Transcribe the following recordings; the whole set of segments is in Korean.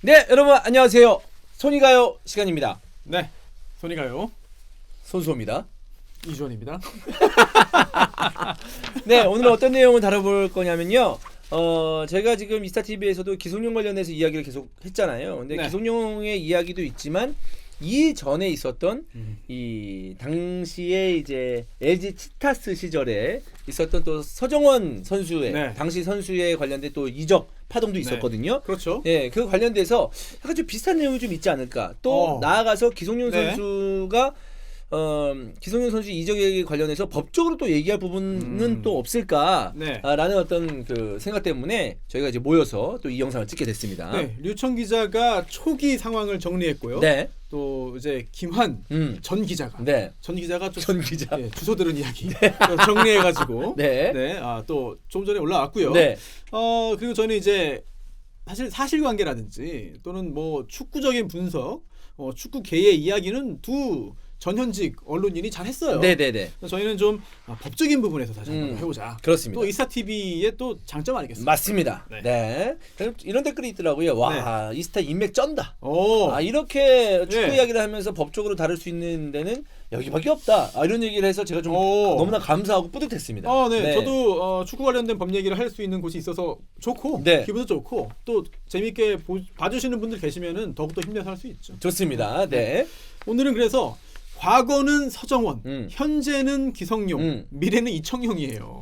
네, 여러분 안녕하세요. 손이가요 시간입니다. 네, 손이가요 손수호입니다. 이주원입니다. 네, 오늘 어떤 내용을 다뤄볼 거냐면요. 제가 지금 이스타TV에서도 기성용 관련해서 이야기를 계속 했잖아요. 근데 네. 기성용의 이야기도 있지만 이 전에 있었던 이 당시에 이제 LG 치타스 시절에 있었던 또 서정원 선수의 네. 당시 선수에 관련된 또 이적 파동도 있었거든요. 그렇죠. 예, 그 관련돼서 약간 좀 비슷한 내용이 좀 있지 않을까. 또 나아가서 기성용 네. 선수가 기성용 선수 이적에 관련해서 법적으로 또 얘기할 부분은 또 없을까라는 네. 어떤 그 생각 때문에 저희가 이제 모여서 또 이 영상을 찍게 됐습니다. 네, 류청 기자가 초기 상황을 정리했고요. 네. 또 이제 김환 전 기자가 네. 전 기자가 좀 전 기자. 예, 주소 들은 이야기 정리해가지고 네. 또 좀 전에 올라왔고요. 네. 그리고 저는 이제 사실 사실관계라든지 또는 뭐 축구적인 분석, 축구계의 이야기는 두 전현직 언론인이 잘 했어요. 네네네. 저희는 좀 법적인 부분에서 다시 한번 해보자. 그렇습니다. 또 이스타TV의 또 장점 아니겠습니까? 맞습니다. 네. 네. 이런 댓글이 있더라고요. 와, 이스타 인맥 쩐다. 이렇게 축구 네. 이야기를 하면서 법적으로 다룰 수 있는 데는 여기밖에 없다. 이런 얘기를 해서 제가 좀 너무나 감사하고 뿌듯했습니다. 네. 저도 축구 관련된 법 얘기를 할 수 있는 곳이 있어서 좋고 네. 기분도 좋고 또 재밌게 봐주시는 분들 계시면은 더욱더 힘내서 할 수 있죠. 좋습니다. 네. 오늘은 그래서 과거는 서정원, 현재는 기성용, 음. 미래는 이청용이에요.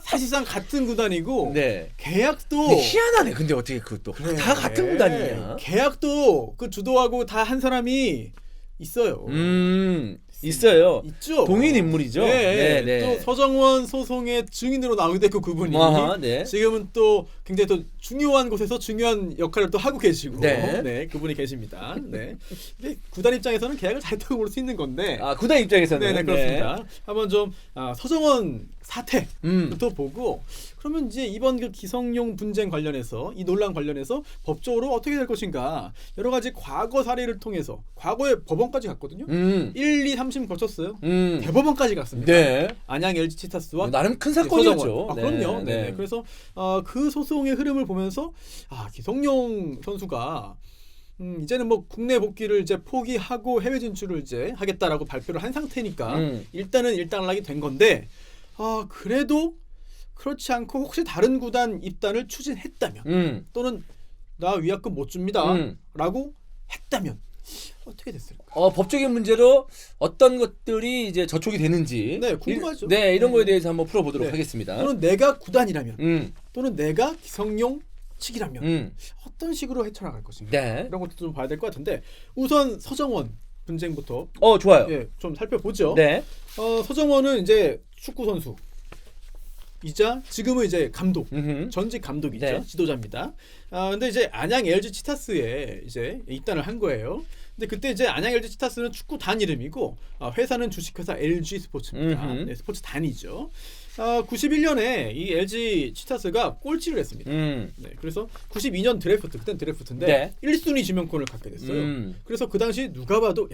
사실상 같은 구단이고 네. 계약도 근데 희한하네. 근데 어떻게 그것도 다 같은 구단이냐? 계약도 그 주도하고 다 한 사람이 있어요. 있어요. 있죠. 동일 인물이죠. 네. 네. 또 서정원 소송의 증인으로 나오기도 했고 그분이 네. 지금은 또 굉장히 또 중요한 곳에서 중요한 역할을 또 하고 계시고 네. 그분이 계십니다. 네. 근데 구단 입장에서는 계약을 잘 타고 올 수 있는 건데 구단 입장에서는 네, 그렇습니다. 한번 좀 서정원 사태부터 보고 그러면 이제 이번 그 기성용 분쟁 관련해서 이 논란 관련해서 법적으로 어떻게 될 것인가 여러 가지 과거 사례를 통해서 과거에 법원까지 갔거든요. 1, 2, 3심 거쳤어요. 대법원까지 갔습니다. 네. 안양 LG 치타스와 나름 큰 사건이었죠. 그럼요. 네. 그래서 그 소송의 흐름을 보면서 기성용 선수가 이제는 뭐 국내 복귀를 이제 포기하고 해외 진출을 이제 하겠다라고 발표를 한 상태니까 일단은 일단락이 된 건데 그래도 그렇지 않고 혹시 다른 구단 입단을 추진했다면 또는 나 위약금 못 줍니다라고 했다면 어떻게 됐을까? 법적인 문제로 어떤 것들이 이제 저촉이 되는지 궁금하죠. 이런 거에 대해서 한번 풀어보도록 하겠습니다. 또는 내가 구단이라면 또는 내가 기성용 측이라면 어떤 식으로 헤쳐나갈 것인가 이런 것도 좀 봐야 될 것 같은데 우선 서정원 분쟁부터 좋아요. 좀 살펴보죠. 네. 서정원은 이제 축구 선수 이자 지금은 이제 감독 전직 감독이죠. 네. 지도자입니다. 근데 이제 안양 LG 치타스에 이제 입단을 한 거예요. 근데 그때 이제 안양 LG 치타스는 축구단 이름이고 회사는 주식회사 LG 스포츠입니다. 네, 스포츠단이죠. 91년에 이 LG 치타스가 꼴찌를 했습니다. 네, 그래서 92년 드래프트 그땐 드래프트인데 1순위 지명권을 갖게 됐어요. 그래서 그 당시 누가 봐도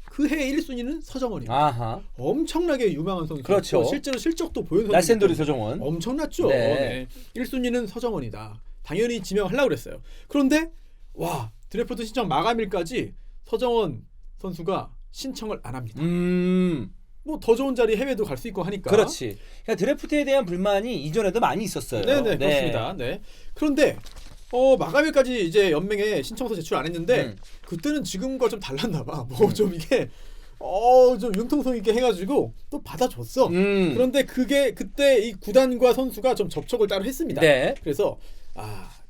그해 1순위는 서정원입니다. 엄청나게 유명한 선수. 그렇죠. 실제로 실적도 보여준 선수. 날쌘돌이 서정원. 엄청났죠. 네. 1순위는 서정원이다. 당연히 지명하려고 그랬어요. 그런데 드래프트 신청 마감일까지 서정원 선수가 신청을 안 합니다. 뭐 더 좋은 자리 해외도 갈 수 있고 하니까. 그렇지. 그러니까 드래프트에 대한 불만이 이전에도 많이 있었어요. 네. 그렇습니다. 네. 그런데 마감일까지 이제 연맹에 신청서 제출 안 했는데 그때는 지금과 좀 달랐나 봐. 뭐 좀 이게 좀 융통성 있게 해가지고 또 받아줬어. 그런데 그때 이 구단과 선수가 좀 접촉을 따로 했습니다. 네. 그래서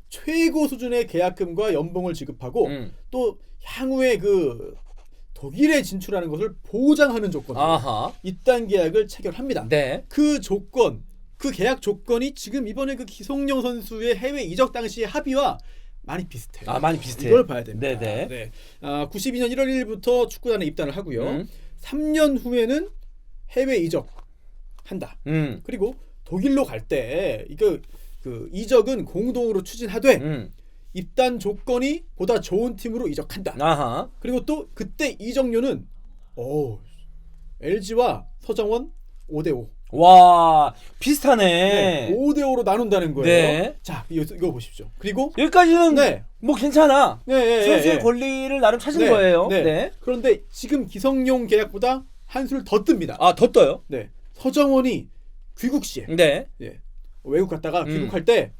최고 수준의 계약금과 연봉을 지급하고 또 향후에 그 독일에 진출하는 것을 보장하는 조건으로 입단 계약을 체결합니다. 네. 그 계약 조건이 지금 이번에 그 기성용 선수의 해외 이적 당시의 합의와 많이 비슷해요. 많이 비슷해요. 이걸 봐야 됩니다. 네. 92년 1월 1일부터 축구단에 입단을 하고요. 3년 후에는 해외 이적한다. 그리고 독일로 갈 때 이거 그 이적은 공동으로 추진하되 입단 조건이 보다 좋은 팀으로 이적한다. 그리고 또 그때 이적료는 LG와 서정원 5대5. 와, 비슷하네. 5대5로 나눈다는 거예요. 네. 자, 이거 보십시오. 그리고 여기까지는 네. 뭐 괜찮아. 네, 선수의 권리를 나름 찾은 네, 거예요. 네. 네. 그런데 지금 기성용 계약보다 한술 더 뜹니다. 아, 더 떠요? 네. 서정원이 귀국 시에 네. 예. 외국 갔다가 귀국할 때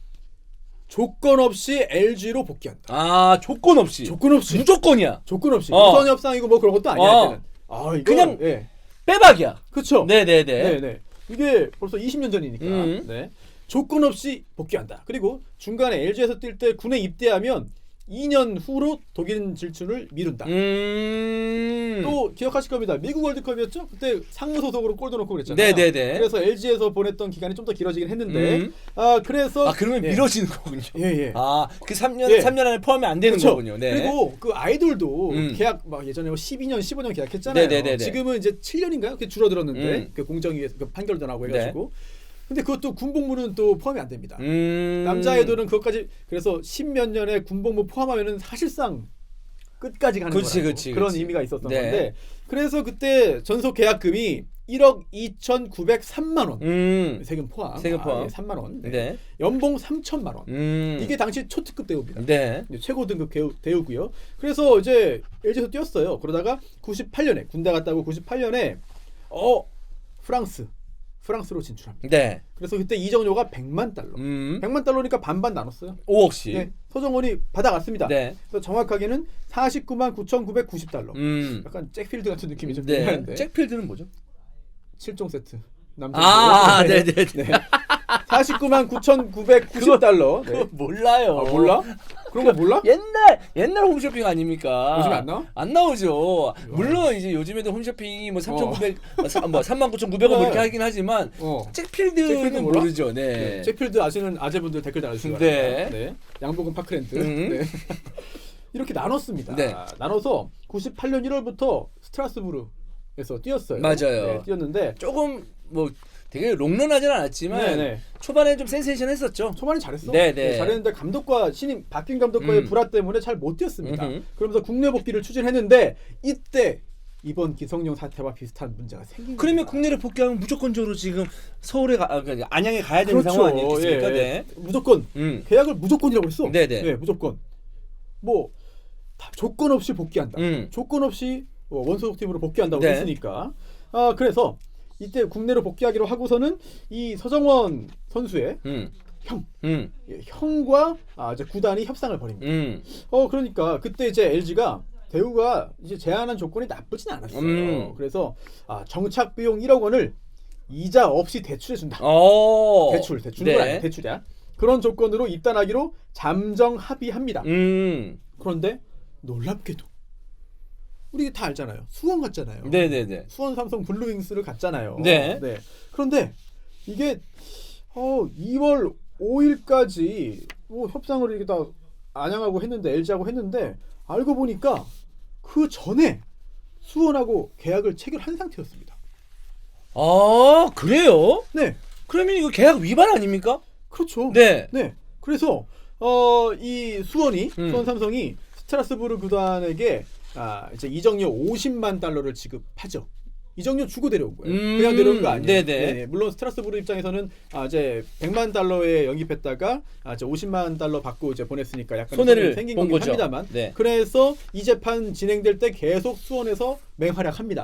조건 없이 LG로 복귀한다. 아, 조건 없이. 조건 없이. 무조건이야. 조건 없이. 어. 우선 협상이고 뭐 그런 것도 아니야. 어. 이때는. 아, 이거 그냥 예. 빼박이야. 그렇죠. 네네네. 네네. 이게 벌써 20년 전이니까. 네. 조건 없이 복귀한다. 그리고 중간에 LG에서 뛸 때 군에 입대하면 2년 후로 독일 진출을 미룬다. 또 기억하실 겁니다. 미국 월드컵이었죠? 그때 상무 소속으로 골도 넣고 그랬잖아요. 네네네. 그래서 LG에서 보냈던 기간이 좀 더 길어지긴 했는데 그래서 그러면 예. 미뤄지는 거군요. 예. 아, 그 3년 예. 3년 안에 포함이 안 되는 그쵸? 거군요. 네. 그리고 그 아이돌도 계약 막 예전에 12년, 15년 계약했잖아요. 네네네네. 지금은 이제 7년인가요? 그게 줄어들었는데 그 공정위에서 그 판결도 나고 해가지고. 근데 그것도 군복무는 또 포함이 안 됩니다. 남자 아이돌은 그것까지 그래서 10몇 년의 군복무 포함하면은 사실상 끝까지 가는 거라고 그런 의미가 있었던 건데 그래서 그때 전속 계약금이 1억 2,903만 원 세금 포함. 세금 포함. 3만 원. 네. 네. 연봉 3천만 원. 이게 당시 초특급 대우입니다. 네. 최고 등급 대우고요. 그래서 이제 LG에서 뛰었어요. 그러다가 98년에 군대 갔다 오고 98년에 프랑스로 진출합니다. 네. 그래서 그때 이정료가 100만 달러. 100만 달러니까 반반 나눴어요. 5억씩. 네. 서정원이 받아갔습니다. 네. 그래서 정확하게는 49만 9,990달러. 약간 잭필드 같은 느낌이 좀 네. 들는데. 잭필드는 뭐죠? 7종 세트. 남자. 네네. 네. 49만 9,990달러. 그거 몰라요. 몰라? 그런 거 몰라? 옛날 홈쇼핑 아닙니까? 요즘에 안 나와? 안 나오죠. 물론 이제 요즘에도 홈쇼핑이 뭐 3,900, 뭐 39,900원 뭐 이렇게 하긴 하지만 잭필드는 몰라? 모르죠. 네. 잭필드 아시는 아재분들 댓글 달아주시기 바랍니다. 네. 양복은 파크랜드. 네. 이렇게 나눴습니다. 네. 나눠서 98년 1월부터 스트라스부르에서 뛰었어요. 맞아요. 네, 뛰었는데 조금 뭐 되게 롱런하진 않았지만 초반에 좀 센세이션했었죠. 초반에 잘했어. 네네. 잘했는데 감독과 신임 바뀐 감독과의 불화 때문에 잘 못 뛰었습니다. 그러면서 국내 복귀를 추진했는데 이때 이번 기성용 사태와 비슷한 문제가 생긴 거예요. 그러면 국내를 복귀하면 무조건적으로 지금 서울에 그러니까 안양에 가야 되는 상황 아니겠습니까? 네. 무조건 계약을 무조건이라고 했어. 네네. 네, 무조건. 뭐 조건 없이 복귀한다. 조건 없이 원소속 팀으로 복귀한다고 했으니까. 그래서 이때 국내로 복귀하기로 하고서는 이 서정원 선수의 형과 이제 구단이 협상을 벌입니다. 그러니까 그때 이제 LG가 대우가 이제 제안한 조건이 나쁘진 않았어요. 그래서 정착 비용 1억 원을 이자 없이 대출해 준다. 대출은 아니야. 대출이야. 그런 조건으로 입단하기로 잠정 합의합니다. 그런데 놀랍게도 우리 다 알잖아요. 수원 갔잖아요. 네네네. 수원 삼성 블루윙스를 갔잖아요. 네. 그런데 이게 2월 5일까지 뭐 협상을 이렇게 다 안양하고 했는데 LG하고 했는데 알고 보니까 그 전에 수원하고 계약을 체결한 상태였습니다. 아, 그래요? 네. 그러면 이거 계약 위반 아닙니까? 그렇죠. 네. 그래서 이 수원 삼성이 스트라스부르 구단에게 이제 이정료 50만 달러를 지급하죠. 이정료 주고 데려온 거예요. 그냥 데려온 거 아니에요. 네네. 물론 스트라스부르 입장에서는 이제 100만 달러에 영입했다가 이제 50만 달러 받고 이제 보냈으니까 약간 손해를 생긴 본 거긴 거죠. 합니다만. 네. 그래서 이 재판 진행될 때 계속 수원에서 맹활약합니다.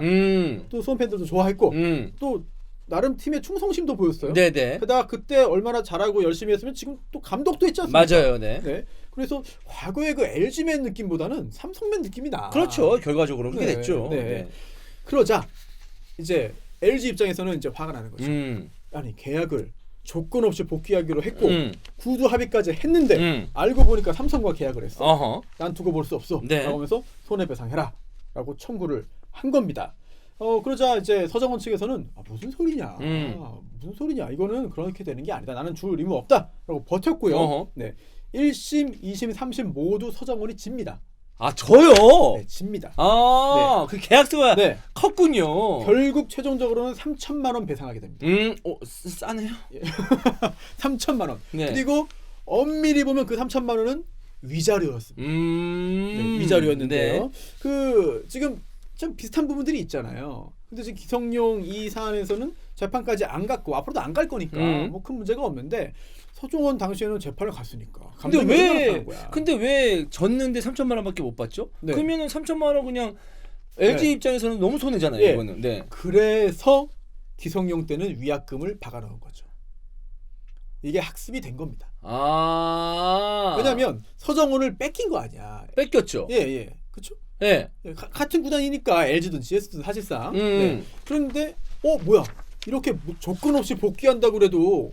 또 수원 팬들도 좋아했고 또 나름 팀의 충성심도 보였어요. 네네. 게다가 그때 얼마나 잘하고 열심히 했으면 지금 또 감독도 했지 않습니까? 맞아요. 네. 그래서 과거의 그 LG맨 느낌보다는 삼성맨 느낌이 나. 그렇죠. 결과적으로 그렇게 됐죠. 네. 그러자 이제 LG 입장에서는 이제 화가 나는 거죠. 아니 계약을 조건 없이 복귀하기로 했고 구두 합의까지 했는데 알고 보니까 삼성과 계약을 했어. 난 두고 볼 수 없어. 라고 하면서 손해배상해라라고 청구를 한 겁니다. 그러자 이제 서정원 측에서는 무슨 소리냐, 무슨 소리냐, 이거는 그렇게 되는 게 아니다. 나는 줄 의무 없다라고 버텼고요. 네, 1심, 2심, 3심 모두 서정원이 집니다. 저요? 네, 집니다. 그 계약서가 컸군요. 결국 최종적으로는 3천만 원 배상하게 됩니다. 싸네요. 3천만 원. 그리고 엄밀히 보면 그 3천만 원은 위자료였습니다. 위자료였는데요. 그 지금 좀 비슷한 부분들이 있잖아요. 근데 지금 기성용 이 사안에서는 재판까지 안 갔고 앞으로도 안 갈 거니까 뭐 큰 문제가 없는데 서종원 당시에는 재판을 갔으니까. 근데 왜 졌는데 3천만 원밖에 못 받죠? 네. 그러면은 3천만 원 그냥 LG 네. 입장에서는 너무 손해잖아요. 예. 이거는. 네. 그래서 기성용 때는 위약금을 박아넣은 거죠. 이게 학습이 된 겁니다. 아. 왜냐하면 서정원을 뺏긴 거 아니야. 뺏겼죠. 예, 그렇죠. 예. 같은 구단이니까 LG든 GS든 사실상. 네. 그런데 뭐야 이렇게 조건 없이 복귀한다고 그래도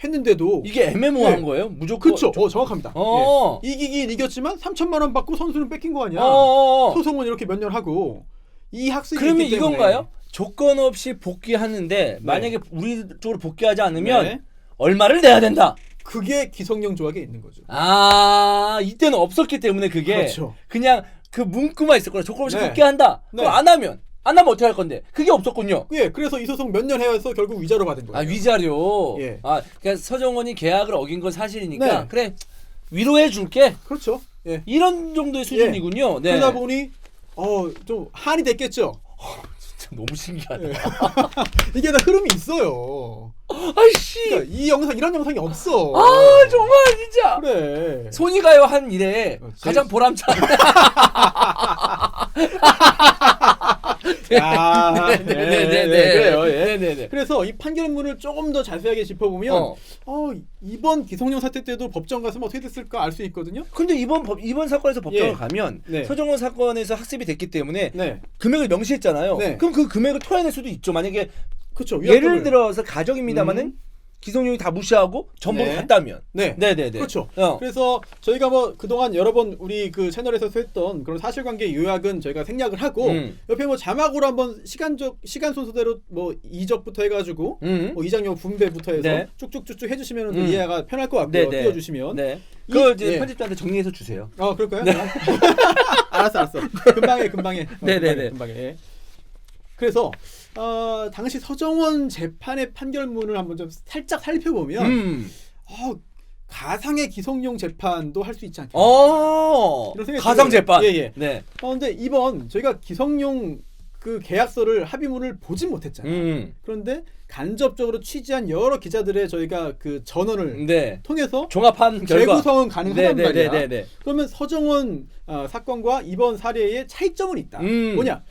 했는데도 이게 애매모호한 네. 거예요? 무조건. 그렇죠. 정확합니다. 예. 이기긴 이겼지만 3천만 원 받고 선수는 뺏긴 거 아니야. 소송은 이렇게 몇 년 하고 이 학습이 그러면 있기 때문에. 이건가요? 조건 없이 복귀하는데 만약에 우리 쪽으로 복귀하지 않으면 얼마를 내야 된다. 그게 기성용 조약에 있는 거죠. 아, 이때는 없었기 때문에 그게 그렇죠. 그냥 그 문구만 있었거나 조건 없이 네. 복귀한다. 네. 그럼 안 하면 어떻게 할 건데? 그게 없었군요. 예, 그래서 이 소송 몇 년 해서 결국 위자료 받은 거예요. 아, 위자료. 예. 아, 그러니까 서정원이 계약을 어긴 건 사실이니까 네. 그래 위로해 줄게. 그렇죠. 예. 이런 정도의 수준이군요. 네. 그러다 보니 좀 한이 됐겠죠. 진짜 너무 신기하다. 예. 이게 다 흐름이 있어요. 아이씨. 그러니까 이런 영상이 없어. 아, 정말 진짜. 그래. 손이 가요 한 일에 가장 보람찬. 그래요. 예. 네네네. 그래서 이 판결문을 조금 더 자세하게 짚어보면 이번 기성용 사태 때도 법정 가서 어떻게 됐을까 알 수 있거든요. 근데 이번 사건에서 법정을 가면 네. 서정원 사건에서 학습이 됐기 때문에 네. 금액을 명시했잖아요. 네. 그럼 그 금액을 토해낼 수도 있죠. 만약에 그렇죠. 예를 들어서 가정입니다만은 기성용이 다 무시하고 전부 네. 갔다면. 네. 네네네. 그렇죠. 그래서 저희가 그동안 여러 번 우리 그 채널에서 했던 그런 사실관계 요약은 저희가 생략을 하고 옆에 자막으로 한번 시간 순서대로 2적부터 해가지고 이장용 분배부터 해서 네. 쭉쭉쭉쭉 해주시면 이해가 편할 것 같고요. 띄워주시면. 네. 그걸 이제 편집자한테 정리해서 주세요. 그럴까요? 네. 알았어. 금방에. 네네네. 금방에. 그래서 당시 서정원 재판의 판결문을 한번 좀 살짝 살펴보면 가상의 기성용 재판도 할 수 있지 않겠나. 이런 생각이 가상 들어요. 재판. 예. 네. 근데 이번 저희가 기성용 그 계약서를 합의문을 보진 못했잖아요. 그런데 간접적으로 취재한 여러 기자들의 저희가 그 전원을 통해서 종합한 결과 재구성은 가능하단 말이야. 네네네. 그러면 서정원 사건과 이번 사례에 차이점은 있다. 뭐냐?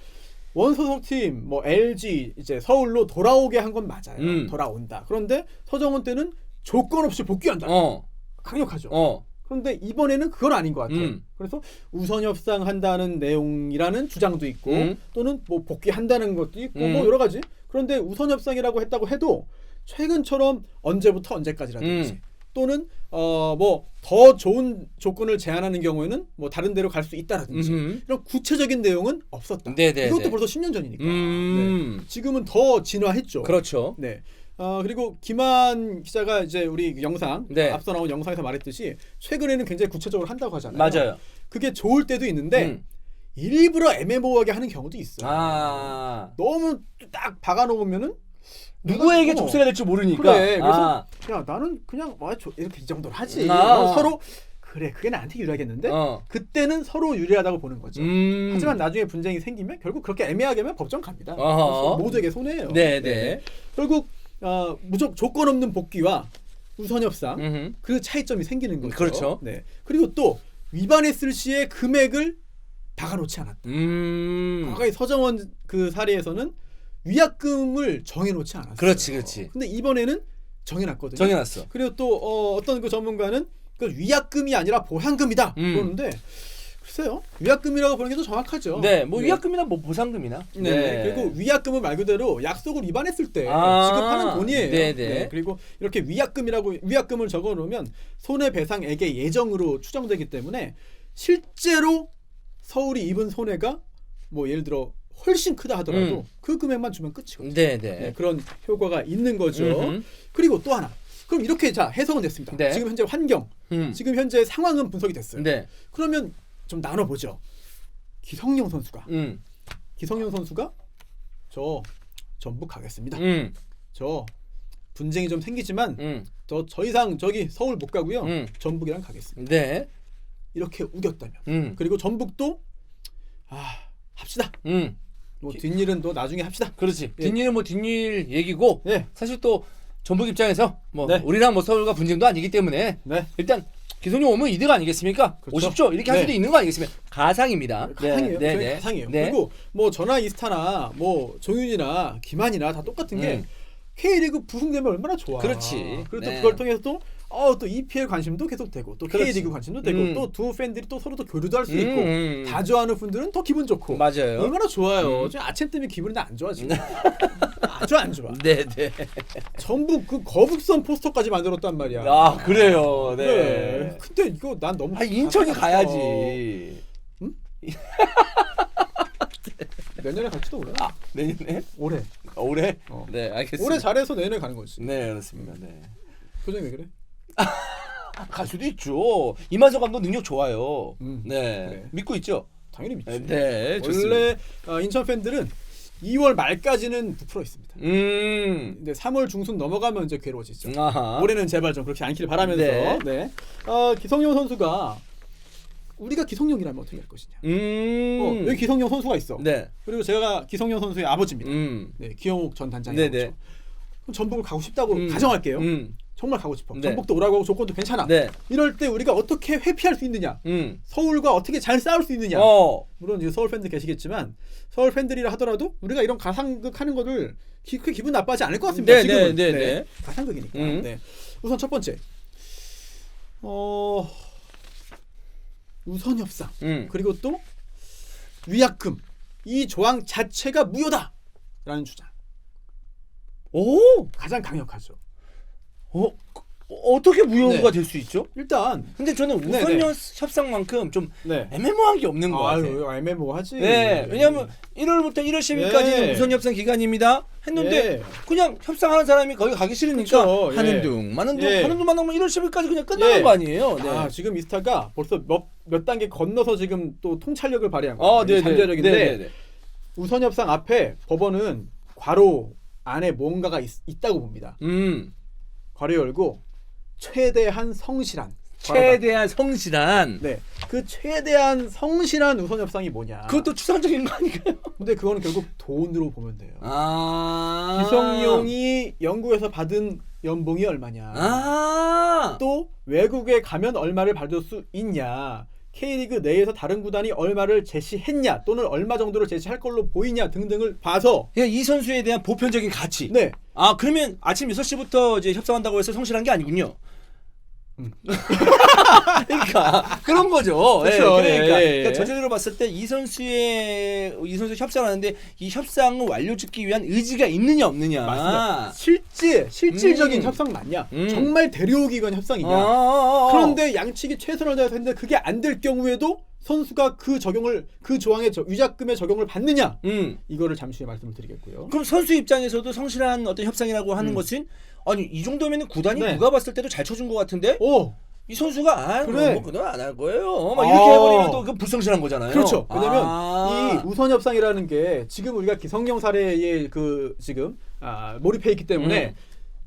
원소속팀 LG 이제 서울로 돌아오게 한 건 맞아요. 돌아온다. 그런데 서정원 때는 조건 없이 복귀한다. 강력하죠. 그런데 이번에는 그건 아닌 것 같아요. 그래서 우선 협상한다는 내용이라는 주장도 있고 또는 복귀한다는 것도 있고 여러 가지. 그런데 우선 협상이라고 했다고 해도 최근처럼 언제부터 언제까지라든지 또는 더 좋은 조건을 제안하는 경우에는 다른 데로 갈 수 있다라든지 이런 구체적인 내용은 없었다. 이것도 벌써 10년 전이니까. 네. 지금은 더 진화했죠. 그렇죠. 네. 그리고 김한 기자가 이제 우리 영상 앞서 나온 영상에서 말했듯이 최근에는 굉장히 구체적으로 한다고 하잖아요. 맞아요. 그게 좋을 때도 있는데 일부러 애매모호하게 하는 경우도 있어요. 너무 딱 박아놓으면은 누구에게 족쇄가 될지 모르니까. 그래. 그래서 야 나는 그냥 이렇게 이 정도로 하지. 서로 그래 그게 나한테 유리하겠는데 그때는 서로 유리하다고 보는 거죠. 하지만 나중에 분쟁이 생기면 결국 그렇게 애매하게 하면 법정 갑니다. 모두에게 손해예요. 네. 결국 무조건 조건 없는 복귀와 우선 협상 그 차이점이 생기는 거죠. 그렇죠. 네. 그리고 또 위반했을 시에 금액을 박아놓지 않았다. 과거에 서정원 그 사례에서는 위약금을 정해놓지 않았어요. 그렇지. 근데 이번에는 정해놨거든요. 정해놨어. 그리고 또 어떤 그 전문가는 그 위약금이 아니라 보상금이다 그러는데 글쎄요. 위약금이라고 보는 게 더 정확하죠. 네, 위약금이나 보상금이나. 네. 그리고 위약금은 말 그대로 약속을 위반했을 때 지급하는 돈이에요. 네. 그리고 이렇게 위약금을 적어놓으면 손해배상액의 예정으로 추정되기 때문에 실제로 서울이 입은 손해가 예를 들어 훨씬 크다 하더라도 그 금액만 주면 끝이거든요. 네, 그런 효과가 있는 거죠. 그리고 또 하나. 그럼 이렇게 해석은 됐습니다. 지금 현재 환경, 지금 현재 상황은 분석이 됐어요. 그러면 좀 나눠보죠. 기성용 선수가 저 전북 가겠습니다. 저 분쟁이 좀 생기지만 더 이상 저기 서울 못 가고요. 전북이랑 가겠습니다. 이렇게 우겼다면 그리고 전북도 합시다. 뭐 뒷일은 또 나중에 합시다. 그렇지. 예. 뒷일은 뭐 뒷일 얘기고 예. 사실 또 전북 입장에서 뭐 네. 우리랑 뭐 서울과 분쟁도 아니기 때문에 네. 일단 기성용 오면 이득 아니겠습니까? 그렇죠. 오십시오. 이렇게 할 네. 수도 있는 거 아니겠습니까? 가상입니다. 가상이에요. 네, 저희 네, 가상이에요. 네. 그리고 뭐 전화이스타나 뭐 종윤이나 김한이나 다 똑같은 게 K리그 부흥되면 얼마나 좋아. 그렇지. 그리고 또 네. 그걸 통해서 또 EPL 관심도 계속 되고 또 그렇지. K리그 관심도 되고 또 두 팬들이 또 서로 또 교류도 할 수 음. 있고 다 좋아하는 분들은 더 기분 좋고 맞아요. 얼마나 좋아요. 지금 아침 때문에 기분이 안 좋아 지금. 아주 안 좋아. 네, 네. 전부 그 거북선 포스터까지 만들었단 말이야. 아, 그래요. 네. 그래. 근데 이거 난 너무 인천이 가슴이 가야지. 응? 내년에 갈지도 몰라. 아, 내년에? 올해. 올해? 어. 네, 알겠습니다. 올해 잘해서 내년에 가는 거지. 네, 그렇습니다. 네. 표정이 왜 그래? 갈 수도 있죠. 이만석 감독 능력 좋아요. 네. 그래. 믿고 있죠? 당연히 믿지. 네, 좋습니다. 원래 인천 팬들은 2월 말까지는 부풀어 있습니다. 근데 3월 중순 넘어가면 이제 괴로워지죠. 아하. 올해는 제발 좀 그렇게 않기를 바라면서 네. 네. 기성용 선수가 우리가 기성용이라면 어떻게 할 것이냐. 여기 기성용 선수가 있어. 네. 그리고 제가 기성용 선수의 아버지입니다. 네, 기영욱 전 단장이 네네. 아버죠. 그럼 전북을 가고 싶다고 가정할게요. 정말 가고 싶어. 네. 전북도 오라고 하고 조건도 괜찮아. 네. 이럴 때 우리가 어떻게 회피할 수 있느냐? 서울과 어떻게 잘 싸울 수 있느냐? 물론 이제 서울 팬들 계시겠지만 서울 팬들이라 하더라도 우리가 이런 가상극 하는 거를 크게 기분 나빠하지 않을 것 같습니다. 네, 지금은. 네, 네, 네. 가상극이니까. 네. 우선 첫 번째, 우선 협상 그리고 또 위약금 이 조항 자체가 무효다라는 주장. 오, 가장 강력하죠. 어떻게 무효가 네. 될 수 있죠? 일단 근데 저는 우선 네. 협상만큼 좀 네. 애매모호한 게 없는 것 같아요. 아유, 애매모호하지. 네, 왜냐하면 1월부터 1월 10일까지는 네. 우선 협상 기간입니다. 했는데 네. 그냥 협상하는 사람이 거기 가기 싫으니까 그쵸, 하는 예. 둥 마는 둥 예. 하는 둥 마는 둥 1월 10일까지 그냥 끝나는 예. 거 아니에요? 네. 아, 지금 이스타가 벌써 몇 단계 건너서 지금 또 통찰력을 발휘한 거예요. 네, 잠재력인데 네, 네. 우선 협상 앞에 법원은 괄호 안에 뭔가가 있다고 봅니다. 괄호 열고 최대한 성실한. 최대한 성실한. 네, 그 최대한 성실한 우선 협상이 뭐냐? 그것도 추상적인 거 아닌가요? 근데 그거는 결국 돈으로 보면 돼요. 아. 기성용이 영국에서 받은 연봉이 얼마냐? 또 외국에 가면 얼마를 받을 수 있냐? K리그 내에서 다른 구단이 얼마를 제시했냐? 또는 얼마 정도를 제시할 걸로 보이냐? 등등을 봐서 그냥 이 선수에 대한 보편적인 가치. 네. 아, 그러면 아침 6시부터 이제 협상한다고 해서 성실한 게 아니군요. 그러니까 그런 거죠. 그렇죠. 그러니까, 예. 그러니까 전체적으로 봤을 때 이 선수 협상하는데 이 협상을 완료짓기 위한 의지가 있느냐 없느냐. 맞습니다. 실질적인 협상 맞냐? 정말 데려오기 위한 협상이냐? 그런데 양측이 최선을 다해서 했는데 그게 안 될 경우에도 선수가 그 조항의 위약금의 적용을 받느냐? 이거를 잠시 후에 말씀을 드리겠고요. 그럼 선수 입장에서도 성실한 어떤 협상이라고 하는 것은 아니 이 정도면 구단이 네. 누가 봤을 때도 잘 쳐준 것 같은데 이 선수가 그래. 뭐 그건 안 할 거예요. 막 이렇게 해버리면 또 그 불성실한 거잖아요. 그렇죠. 왜냐면 이 우선 협상이라는 게 지금 우리가 기성용 사례에 그 지금 몰입해 있기 때문에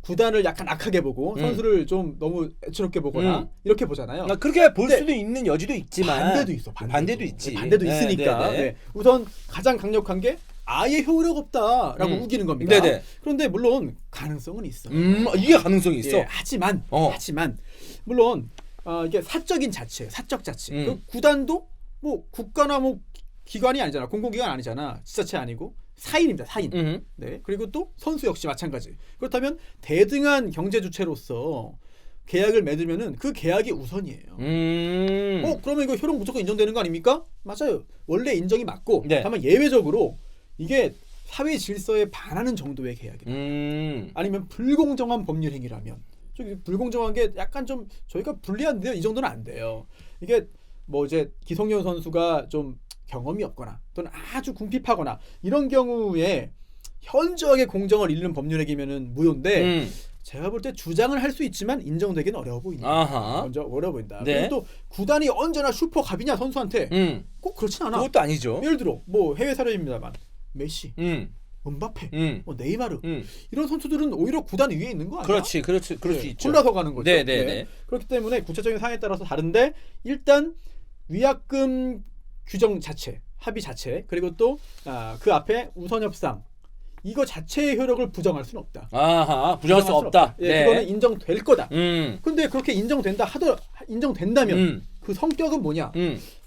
구단을 약간 악하게 보고 선수를 좀 너무 애처롭게 보거나 이렇게 보잖아요. 그렇게 볼 수도 있는 여지도 있지만 반대도 있어. 반대도 있지. 반대도 네, 있으니까. 네, 네. 네. 우선 가장 강력한 게 아예 효력 없다라고 우기는 겁니다. 네네. 그런데 물론 가능성은 있어. 이게 가능성이 있어. 예, 하지만 물론 이게 사적 자체. 그 구단도 뭐 국가나 뭐 기관이 아니잖아. 공공기관 아니잖아. 지자체 아니고 사인입니다. 사인. 네. 그리고 또 선수 역시 마찬가지. 그렇다면 대등한 경제 주체로서 계약을 맺으면은 그 계약이 우선이에요. 그러면 이거 효력 무조건 인정되는 거 아닙니까? 맞아요. 원래 인정이 맞고 네. 다만 예외적으로 이게 사회 질서에 반하는 정도의 계약이다. 아니면 불공정한 법률 행위라면 불공정한 게 약간 좀 저희가 불리한데요. 이 정도는 안 돼요. 이게 뭐 이제 기성용 선수가 좀 경험이 없거나 또는 아주 궁핍하거나 이런 경우에 현저하게 공정을 잃는 법률 행위면은 무효인데 제가 볼 때 주장을 할 수 있지만 인정되기는 어려워 보인다. 먼저 어려워 보인다. 네. 그리고 또 구단이 언제나 슈퍼갑이냐 선수한테 꼭 그렇진 않아. 그것도 아니죠. 예를 들어 뭐 해외 사례입니다만 메시, 음바페, 뭐 네이마르 이런 선수들은 오히려 구단 위에 있는 거 아니야? 그렇지, 그럴 수 있죠. 골라서 가는 거죠. 네. 그렇기 때문에 구체적인 상황에 따라서 다른데 일단 위약금 규정 자체 합의 자체 그리고 또 그 앞에 우선 협상 이거 자체의 효력을 부정할 수는 없다. 아하, 부정할 수 없다. 예, 네. 그거는 인정될 거다. 음. 근데 그렇게 인정된다면 그 성격은 뭐냐?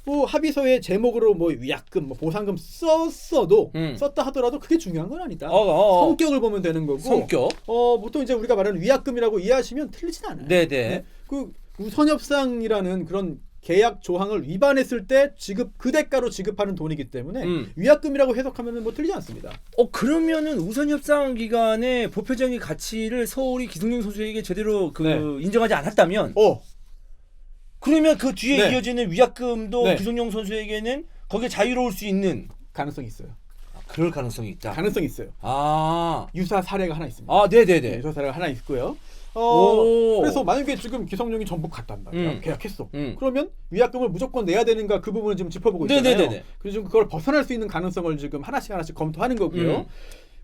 뭐 합의서의 제목으로 뭐 위약금, 뭐 보상금 썼다 하더라도 그게 중요한 건 아니다. 성격을 보면 되는 거고. 성격. 보통 이제 우리가 말하는 위약금이라고 이해하시면 틀리진 않아요. 네네. 네? 그 우선 협상이라는 그런 계약 조항을 위반했을 때 그 대가로 지급하는 돈이기 때문에 위약금이라고 해석하면 뭐 틀리지 않습니다. 그러면은 우선 협상 기간에 보편적인 가치를 서울이 기성용 선수에게 제대로 인정하지 않았다면, 그러면 그 뒤에 이어지는 위약금도 기성용 선수에게는 거기에 자유로울 수 있는 가능성이 있어요. 그럴 가능성이 있다. 가능성이 있어요. 아, 유사 사례가 하나 있습니다. 네네네. 유사 사례가 하나 있고요. 그래서 만약에 지금 기성용이 전북 갔단 말이야. 계약했어. 그러면 위약금을 무조건 내야 되는가 그 부분을 지금 짚어보고 있잖아요. 네네네. 그래서 지금 그걸 벗어날 수 있는 가능성을 지금 하나씩 검토하는 거고요.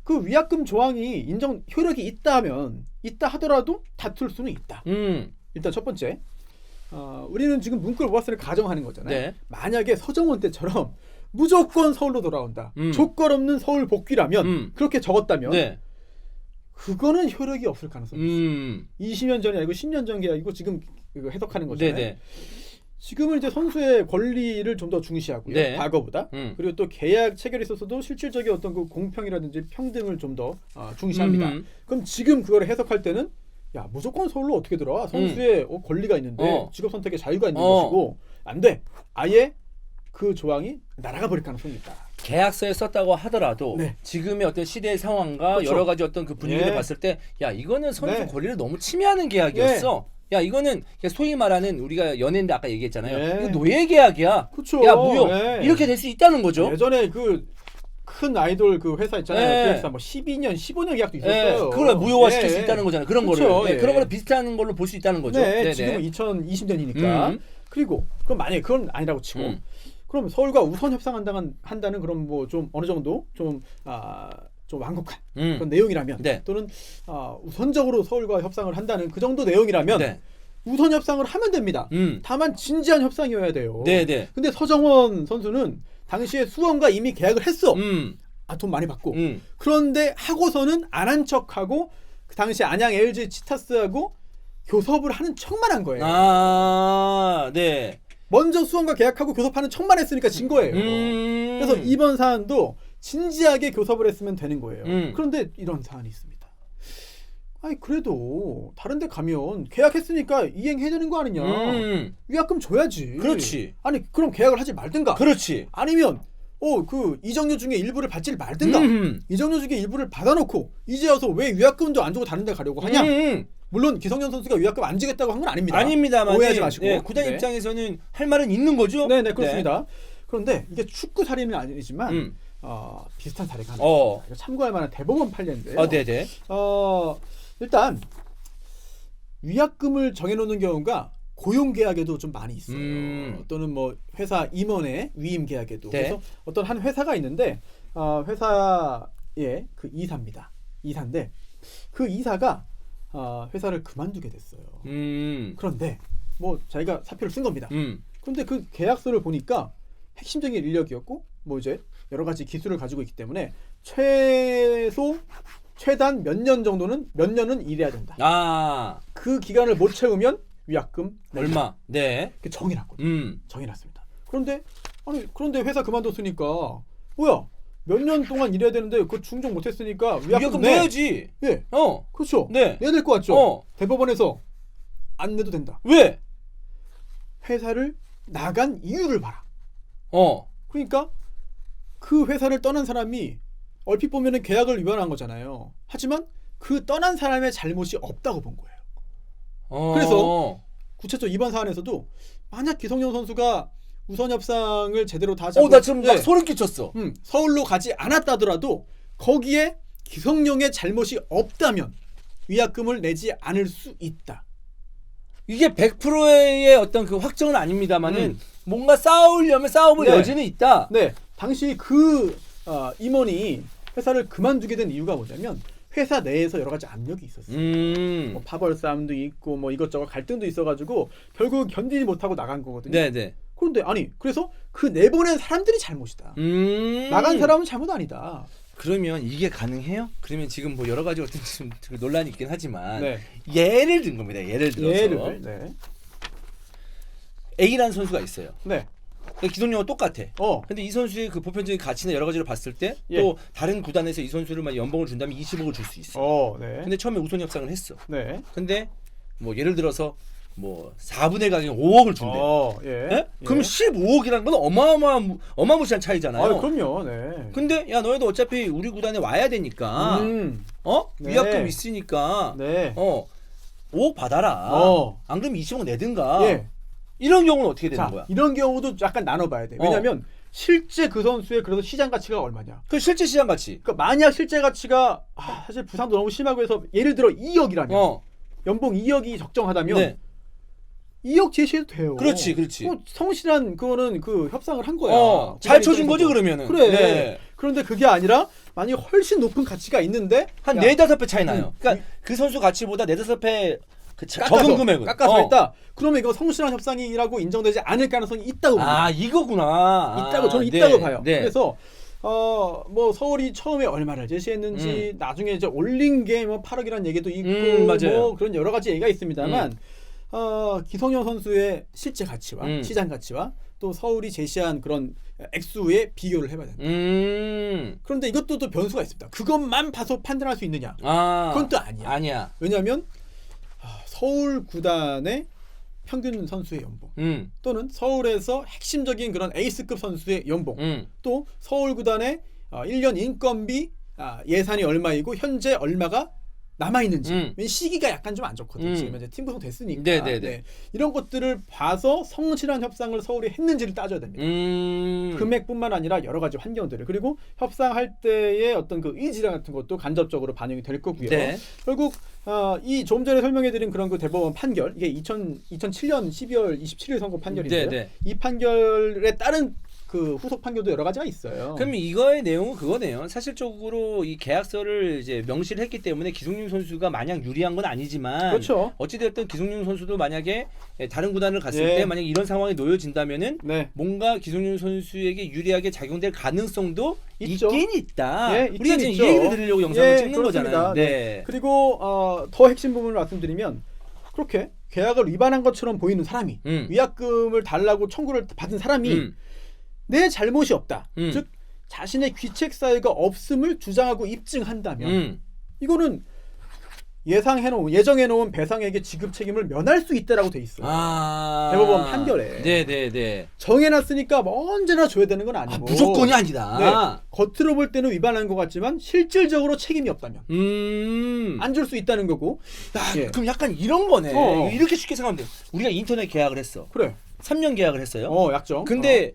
그 위약금 조항이 효력이 있다 하더라도 다툴 수는 있다. 일단 첫 번째, 우리는 지금 문구를 모았을 때 가정하는 거잖아요. 네. 만약에 서정원 때처럼 무조건 서울로 돌아온다. 조건 없는 서울 복귀라면 그렇게 적었다면 네. 그거는 효력이 없을 가능성이 있어요. 20년 전이 아니고 10년 전 계약이고 지금 이거 해석하는 거잖아요. 네네. 지금은 이제 선수의 권리를 좀 더 중시하고요. 네. 과거보다. 그리고 또 계약 체결에 있어서도 실질적인 어떤 그 공평이라든지 평등을 좀 더 중시합니다. 그럼 지금 그걸 해석할 때는 야 무조건 서울로 어떻게 들어와? 선수의 권리가 있는데 직업 선택의 자유가 있는 것이고 안 돼. 아예 그 조항이 날아가 버릴 가능성이 있다. 계약서에 썼다고 하더라도 지금의 어떤 시대의 상황과 그렇죠. 여러 가지 어떤 그 분위기를 봤을 때 야 이거는 선수 권리를 너무 침해하는 계약이었어. 야 이거는 소위 말하는 우리가 연예인들 아까 얘기했잖아요. 이거 노예 계약이야. 그렇죠. 야 무효. 이렇게 될 수 있다는 거죠. 예전에 그 큰 아이돌 그 회사 있잖아요. 그 회사 뭐 12년, 15년 계약도 있었어요. 그걸 무효화시킬 수 있다는 거잖아요. 그런 그렇죠. 거를. 그런 거를 비슷한 걸로 볼 수 있다는 거죠. 지금은 2020년이니까. 그리고 그럼 만약에 그건 아니라고 치고 그럼 서울과 우선 협상한다는 그런 뭐 좀 어느 정도 좀 완곡한 그런 내용이라면 또는 우선적으로 서울과 협상을 한다는 그 정도 내용이라면 우선 협상을 하면 됩니다. 다만 진지한 협상이어야 돼요. 근데 서정원 선수는 당시에 수원과 이미 계약을 했어. 돈 많이 받고. 그런데 하고서는 안 한 척하고 그 당시 안양 LG 치타스하고 교섭을 하는 척만 한 거예요. 먼저 수원과 계약하고 교섭하는 척만 했으니까 진 거예요. 그래서 이번 사안도 진지하게 교섭을 했으면 되는 거예요. 그런데 이런 사안이 있습니다. 아니 그래도 다른 데 가면 계약했으니까 이행해야 되는 거 아니냐. 위약금 줘야지. 그렇지. 아니 그럼 계약을 하지 말든가. 그렇지. 아니면 그 이정료 중에 일부를 받지 말든가. 이정료 중에 일부를 받아놓고 이제 와서 왜 위약금도 안 주고 다른 데 가려고 하냐. 물론 기성용 선수가 위약금 안 주겠다고 한 건 아닙니다. 아닙니다만 오해하지 마시고. 구단 입장에서는 할 말은 있는 거죠. 네, 그렇습니다. 그런데 이게 축구 사례는 아니지만 비슷한 사례가 하나 있습니다. 참고할 만한 대법원 판례인데요. 일단 위약금을 정해놓는 경우가 고용계약에도 좀 많이 있어요. 또는 뭐 회사 임원의 위임 계약에도. 그래서 어떤 한 회사가 있는데 회사의 그 이사인데 그 이사가 회사를 그만두게 됐어요. 그런데 뭐 자기가 사표를 쓴 겁니다. 그런데 그 계약서를 보니까 핵심적인 인력이었고 뭐 이제 여러 가지 기술을 가지고 있기 때문에 최단 몇 년은 일해야 된다. 그 기간을 못 채우면 위약금 얼마? 정해놨거든요. 정해놨습니다. 그런데 회사 그만뒀으니까 뭐야? 몇 년 동안 일해야 되는데 그거 충족 못했으니까 위약금 내야지. 그렇죠. 내야 될 것 같죠. 대법원에서 안 내도 된다. 왜? 회사를 나간 이유를 봐라. 그러니까 그 회사를 떠난 사람이 얼핏 보면은 계약을 위반한 거잖아요. 하지만 그 떠난 사람의 잘못이 없다고 본 거예요. 그래서 구체적으로 이번 사안에서도 만약 기성용 선수가 우선 협상을 제대로 다 하자고 나 지금 막 소름 끼쳤어. 서울로 가지 않았다더라도 거기에 기성용의 잘못이 없다면 위약금을 내지 않을 수 있다. 이게 100%의 어떤 그 확정은 아닙니다만은 뭔가 싸우려면 싸워볼 여지는 있다. 당시 그 임원이 회사를 그만두게 된 이유가 뭐냐면 회사 내에서 여러 가지 압력이 있었어요. 뭐 파벌 싸움도 있고 뭐 이것저것 갈등도 있어가지고 결국 견디지 못하고 나간 거거든요. 그런데 아니 그래서 그 내보낸 사람들이 잘못이다. 나간 사람은 잘못 아니다. 그러면 이게 가능해요? 그러면 지금 뭐 여러 가지 어떤 좀 논란이 있긴 하지만 네. 예를 든 겁니다. 예를 들어서 네. A라는 선수가 있어요. 네. 기성용과 똑같아. 어. 근데 이 선수의 그 보편적인 가치나 여러 가지를 봤을 때 또 예. 다른 구단에서 이 선수를 만 연봉을 준다면 20억을 줄 수 있어. 네. 근데 처음에 우선 협상을 했어. 네. 근데 뭐 예를 들어서 뭐 4분의 1 가격 5억을 준대. 예. 네? 그럼 15억이라는 건 어마무시한 차이잖아요. 아, 그럼요. 네. 근데 야 너희도 어차피 우리 구단에 와야 되니까 네. 위약금 있으니까 네. 5억 받아라. 안 그러면 20억 내든가. 예. 이런 경우는 어떻게 되는 자, 거야? 이런 경우도 약간 나눠봐야 돼. 왜냐면 실제 그 선수의 그래서 시장 가치가 얼마냐? 그 실제 시장 가치. 그러니까 만약 실제 가치가 사실 부상도 너무 심하고 해서 예를 들어 2억이라면 연봉 2억이 적정하다면 네. 2억 제시해도 돼요. 그렇지. 성실한 그거는 그 협상을 한 거야. 잘 쳐준 거지 그러면은. 그래. 네. 그런데 그게 아니라 만약 훨씬 높은 가치가 있는데 한 4-5배 차이 나요. 그러니까 그 선수 가치보다 4-5배 적은 금액은 깎아서 했다. 그러면 이거 성실한 협상이라고 인정되지 않을 가능성이 있다고 봅니다. 이거구나. 있다고 저는 있다고 봐요. 네. 그래서 뭐 서울이 처음에 얼마를 제시했는지 나중에 이제 올린 게 뭐 8억이라는 얘기도 있고 맞아요. 뭐 그런 여러 가지 얘기가 있습니다만 기성용 선수의 실제 가치와 시장 가치와 또 서울이 제시한 그런 액수의 비교를 해봐야 된다. 그런데 이것도 또 변수가 있습니다. 그것만 봐서 판단할 수 있느냐? 그건 또 아니야. 왜냐하면 서울 구단의 평균 선수의 연봉 또는 서울에서 핵심적인 그런 에이스급 선수의 연봉 또 서울 구단의 1년 인건비 예산이 얼마이고 현재 얼마가 남아있는지 시기가 약간 좀 안 좋거든요. 지금 이제 팀 구성 됐으니까 네. 이런 것들을 봐서 성실한 협상을 서울이 했는지를 따져야 됩니다. 금액뿐만 아니라 여러 가지 환경들을 그리고 협상할 때의 어떤 그 의지랑 같은 것도 간접적으로 반영이 될 거고요. 네. 결국 이 조금 전에 설명해드린 그런 그 대법원 판결 이게 2007년 12월 27일 선고 판결인데요. 네. 이 판결에 따른 그 후속 판결도 여러 가지가 있어요. 그럼 이거의 내용은 그거네요. 사실적으로 이 계약서를 이제 명시를 했기 때문에 기성용 선수가 마냥 유리한 건 아니지만 그렇죠. 어찌됐든 기성용 선수도 만약에 다른 구단을 갔을 때 만약 이런 상황이 놓여진다면은 뭔가 기성용 선수에게 유리하게 작용될 가능성도 있죠. 있긴 있다. 예, 우리가 지금 이 얘기를 드리려고 영상을 찍는 그렇습니다. 거잖아요. 네. 그리고 더 핵심 부분을 말씀드리면 그렇게 계약을 위반한 것처럼 보이는 사람이 위약금을 달라고 청구를 받은 사람이 내 잘못이 없다. 즉 자신의 귀책 사유가 없음을 주장하고 입증한다면 이거는 예정해놓은 배상액의 지급 책임을 면할 수 있다라고 돼 있어요. 대법원 판결에. 네. 정해놨으니까 뭐 언제나 줘야 되는 건 아니고. 무조건이 아니다. 겉으로 볼 때는 위반한 것 같지만 실질적으로 책임이 없다면 안 줄 수 있다는 거고. 그럼 약간 이런 거네. 이렇게 쉽게 생각하면 돼. 우리가 인터넷 계약을 했어. 그래. 3년 계약을 했어요. 약정. 근데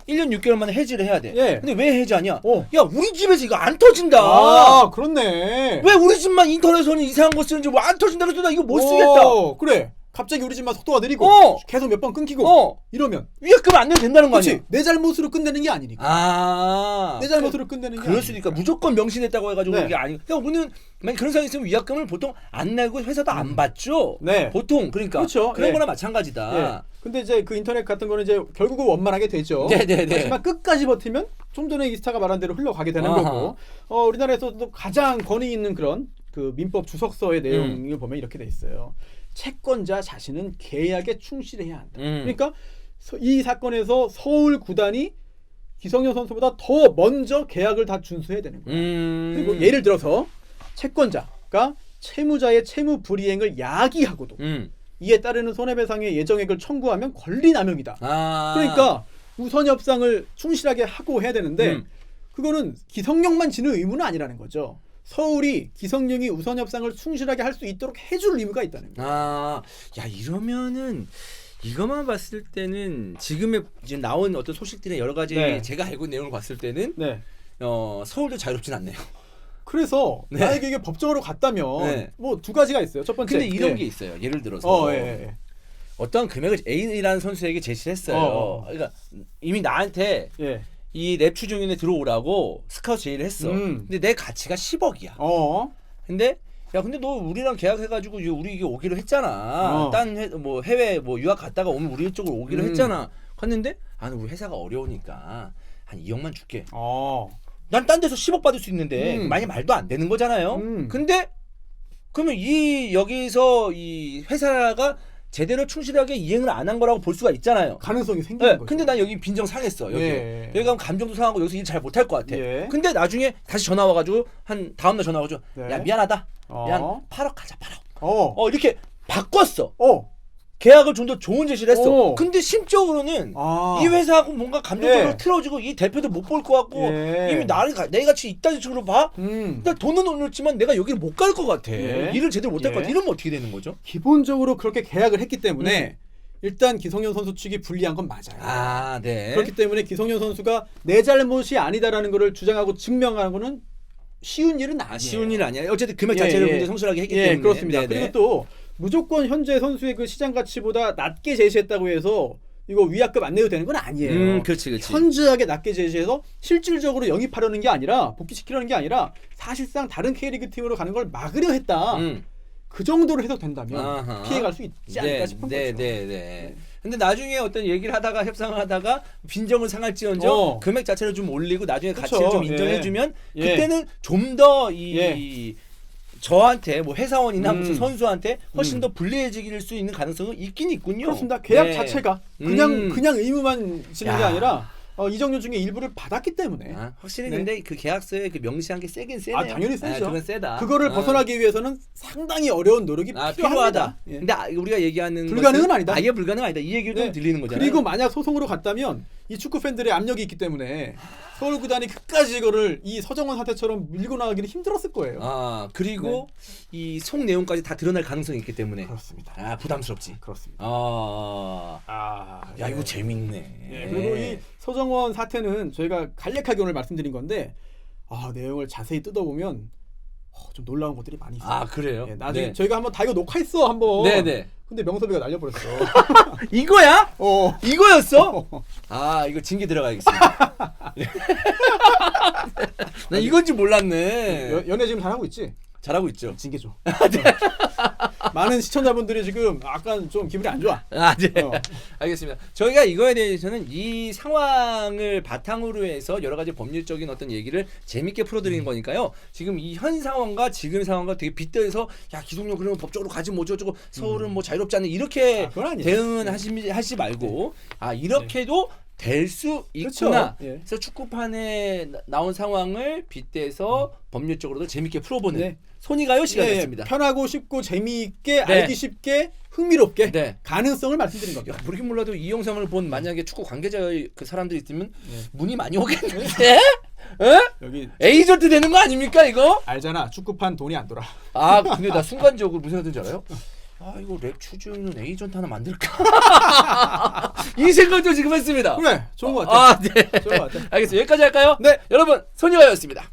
1년 6개월 만에 해지를 해야 돼. 근데 왜 해지하냐? 야 우리 집에서 이거 안 터진다. 그렇네. 왜 우리 집만 인터넷에서는 이상한 거 쓰는지 뭐 안 터진다 그래서 나 이거 못 쓰겠다. 그래. 갑자기 우리 집만 속도가 느리고 계속 몇 번 끊기고 이러면 위약금 안 내도 된다는 거 아니야? 내 잘못으로 끝내는 게 아니니까. 내 잘못으로 끝내는 게 그럴 수도 있으니까 무조건 명시됐다고 해가지고 이게 아니고. 그러니까 우리는 만약 그런 상황이 있으면 위약금을 보통 안 내고 회사도 안 받죠. 보통 그러니까 그렇죠. 그런 거나 마찬가지다. 근데 이제 그 인터넷 같은 거는 이제 결국은 원만하게 되죠. 하지만 끝까지 버티면 좀 전에 이스타가 말한 대로 흘러가게 되는 거고. 우리나라에서도 가장 권위 있는 그런 그 민법 주석서의 내용을 보면 이렇게 돼 있어요. 채권자 자신은 계약에 충실해야 한다. 그러니까 이 사건에서 서울 구단이 기성용 선수보다 더 먼저 계약을 다 준수해야 되는 거예요. 그리고 예를 들어서 채권자가 채무자의 채무 불이행을 야기하고도 이에 따르는 손해배상의 예정액을 청구하면 권리남용이다. 그러니까 우선 협상을 충실하게 하고 해야 되는데 그거는 기성용만 지는 의무는 아니라는 거죠. 서울이 기성용이 우선 협상을 충실하게 할 수 있도록 해줄 의무가 있다는 거예요. 이러면은 이것만 봤을 때는 지금의 이제 나온 어떤 소식들의 여러 가지 제가 알고 있는 내용을 봤을 때는 서울도 자유롭진 않네요. 그래서 만약에 이게 법적으로 갔다면 뭐 두 가지가 있어요. 첫 번째. 근데 이런 게 있어요. 예를 들어서 어떤 금액을 A라는 선수에게 제시를 했어요. 그러니까 이미 나한테 이 랩 추종인에 들어오라고 스카우트 제의를 했어. 근데 내 가치가 10억이야. 근데 근데 너 우리랑 계약해가지고 우리 이게 오기로 했잖아. 딴 해외 뭐 유학 갔다가 오면 우리 쪽으로 오기로 했잖아. 갔는데 우리 회사가 어려우니까 한 2억만 줄게. 어. 난 딴 데서 10억 받을 수 있는데 만약 말도 안 되는 거잖아요. 근데 그러면 여기서 이 회사가 제대로 충실하게 이행을 안 한 거라고 볼 수가 있잖아요. 가능성이 생기는 거죠. 근데 난 여기 빈정 상했어. 여기. 예. 여기 가면 감정도 상하고 여기서 일 잘 못할 것 같아. 예. 근데 나중에 다시 전화 와가지고 한 다음날 전화 와가지고 네. 야 미안하다. 미안 8억 가자 8억. 이렇게 바꿨어. 계약을 좀 더 좋은 제시를 했어. 근데 심적으로는 이 회사하고 뭔가 감정적으로 틀어지고 이 대표도 못 볼 것 같고 이미 나를 내 같이 이딴 식으로 봐. 나 돈은 올렸지만 내가 여기를 못 갈 것 같아. 일을 제대로 못 할 것 같아. 이러면 어떻게 되는 거죠? 기본적으로 그렇게 계약을 했기 때문에 일단 기성용 선수 측이 불리한 건 맞아요. 네. 그렇기 때문에 기성용 선수가 내 잘못이 아니다라는 것을 주장하고 증명하는 거는 쉬운 일은 아니에요. 쉬운 일은 아니야. 어쨌든 금액 자체를 굉장히 성실하게 했기 때문에. 그렇습니다. 네네. 그리고 또 무조건 현재 선수의 그 시장 가치보다 낮게 제시했다고 해서 이거 위약금 안 내도 되는 건 아니에요. 그렇지. 현저하게 낮게 제시해서 실질적으로 영입하려는 게 아니라 복귀시키려는 게 아니라 사실상 다른 K리그 팀으로 가는 걸 막으려 했다. 그 정도로 해석된다면 피해갈 수 있지 않을까 싶은 거죠. 네. 근데 나중에 어떤 얘기를 하다가 협상을 하다가 빈정을 상할지언정 금액 자체를 좀 올리고 나중에 가치를 좀 인정해주면 그때는 좀 더 저한테 뭐 회사원이나 무슨 선수한테 훨씬 더 불리해질 수 있는 가능성은 있긴 있군요. 그렇습니다. 계약 자체가 그냥 의무만 지는 게 아니라 이적 요청의 일부를 받았기 때문에 확실히 근데 그 계약서에 그 명시한 게 세긴 세네요. 당연히 세죠. 그건 세다. 그거를 벗어나기 위해서는 상당히 어려운 노력이 필요하다. 근데 우리가 얘기하는 불가능은 아니다. 아예 불가능 아니다. 이 얘기를 좀 들리는 거잖아요. 그리고 만약 소송으로 갔다면 이 축구 팬들의 압력이 있기 때문에 서울 구단이 끝까지 이거를 이 서정원 사태처럼 밀고 나가기는 힘들었을 거예요. 그리고 이 속 내용까지 다 드러날 가능성이 있기 때문에 그렇습니다. 부담스럽지. 그렇습니다. 야 이거 재밌네. 그리고 이 서정원 사태는 저희가 간략하게 오늘 말씀드린 건데 내용을 자세히 뜯어보면 좀 놀라운 것들이 많이 있어요. 그래요? 나중에 저희가 한번 다 이거 녹화했어 한번. 네네. 근데 명섭이가 날려버렸어. 이거야? 이거였어? 이거 징계 들어가야겠습니다. 나 이건지 몰랐네. 연애 지금 잘하고 있지? 잘하고 있죠. 징계 줘. 많은 시청자분들이 지금 약간 좀 기분이 안 좋아. 네. 알겠습니다. 저희가 이거에 대해서는 이 상황을 바탕으로 해서 여러 가지 법률적인 어떤 얘기를 재밌게 풀어드리는 거니까요. 지금 이 현 상황과 지금 상황과 되게 빗대서 기성용 그러면 법적으로 가지 뭐죠 어쩌고 서울은 뭐 자유롭지 않은 이렇게 대응은 하시 말고 이렇게도 될 수 있구나. 그래서 축구판에 나온 상황을 빗대서 법률적으로도 재밌게 풀어보는 손이 가요 시간이었습니다. 편하고 쉽고 재미있게 알기 쉽게 흥미롭게 가능성을 말씀드린 겁니다. 모르긴 몰라도 이 영상을 본 만약에 축구 관계자 그 사람들이 있으면 문의 많이 오겠는데? 여기 에이전트 되는 거 아닙니까 이거? 알잖아. 축구판 돈이 안 돌아. 근데 나 순간적으로 무슨 생각인지 알아요? 이거 랩 추주는 에이전트 하나 만들까? 이 생각도 지금 했습니다. 그래, 좋은 것 같아. 네. 좋은 것 같아. 알겠습니다. 여기까지 할까요? 네. 여러분, 손이가였습니다.